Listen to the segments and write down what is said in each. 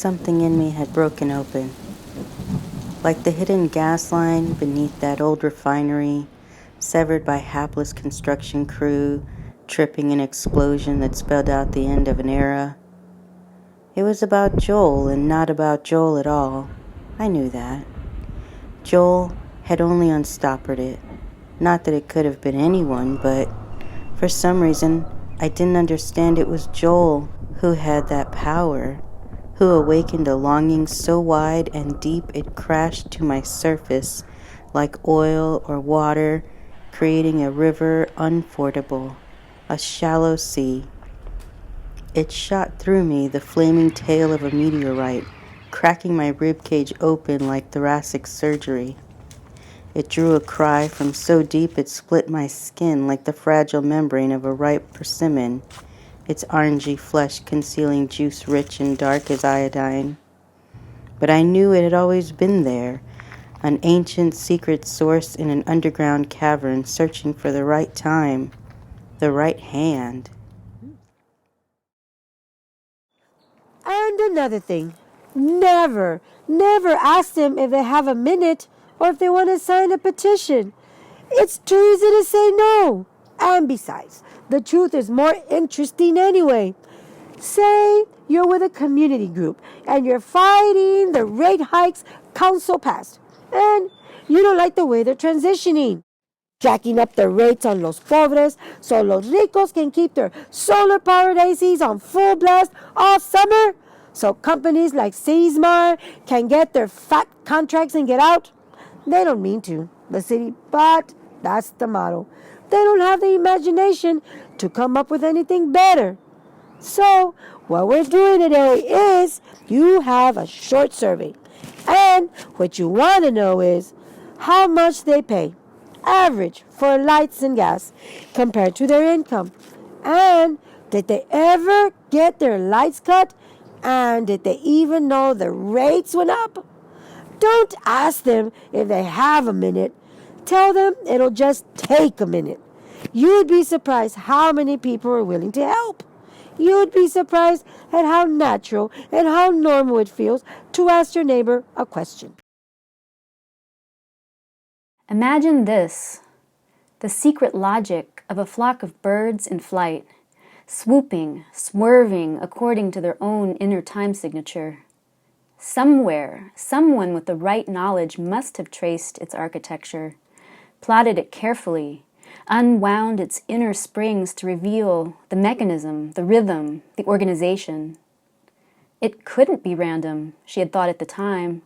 Something in me had broken open. Like the hidden gas line beneath that old refinery, severed by hapless construction crew, tripping an explosion that spelled out the end of an era. It was about Joel and not about Joel at all. I knew that. Joel had only unstoppered it. Not that it could have been anyone, but for some reason, I didn't understand it was Joel who had that power, who awakened a longing so wide and deep it crashed to my surface like oil or water, creating a river unfordable, a shallow sea. It shot through me the flaming tail of a meteorite, cracking my ribcage open like thoracic surgery. It drew a cry from so deep it split my skin like the fragile membrane of a ripe persimmon, its orangey flesh concealing juice rich and dark as iodine. But I knew it had always been there, an ancient secret source in an underground cavern searching for the right time, the right hand. And another thing, never ask them if they have a minute or if they want to sign a petition. It's too easy to say no. And besides, the truth is more interesting anyway. Say you're with a community group and you're fighting the rate hikes council passed, and you don't like the way they're transitioning, jacking up the rates on los pobres so los ricos can keep their solar-powered ACs on full blast all summer, so companies like Seasmar can get their fat contracts and get out. They don't mean to, the city, but that's the motto. They don't have the imagination to come up with anything better. So, what we're doing today is you have a short survey. And what you want to know is how much they pay, average, for lights and gas compared to their income. And did they ever get their lights cut? And did they even know the rates went up? Don't ask them if they have a minute. Tell them it'll just take a minute. You'd be surprised how many people are willing to help. You'd be surprised at how natural and how normal it feels to ask your neighbor a question. Imagine this, the secret logic of a flock of birds in flight, swooping, swerving according to their own inner time signature. Somewhere, someone with the right knowledge must have traced its architecture, plotted it carefully, unwound its inner springs to reveal the mechanism, the rhythm, the organization. It couldn't be random, she had thought at the time,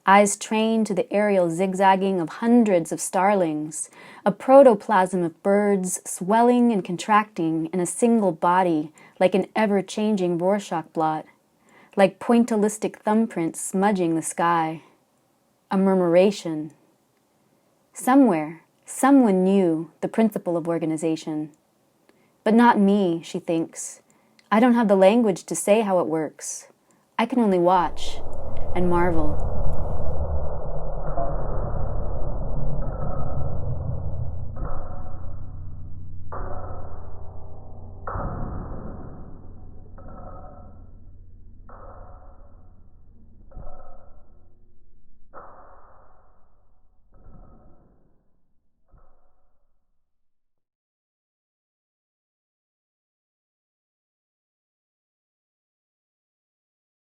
eyes trained to the aerial zigzagging of hundreds of starlings, a protoplasm of birds swelling and contracting in a single body like an ever-changing Rorschach blot, like pointillistic thumbprints smudging the sky. A murmuration. Somewhere, someone knew the principle of organization. But not me, she thinks. I don't have the language to say how it works. I can only watch and marvel.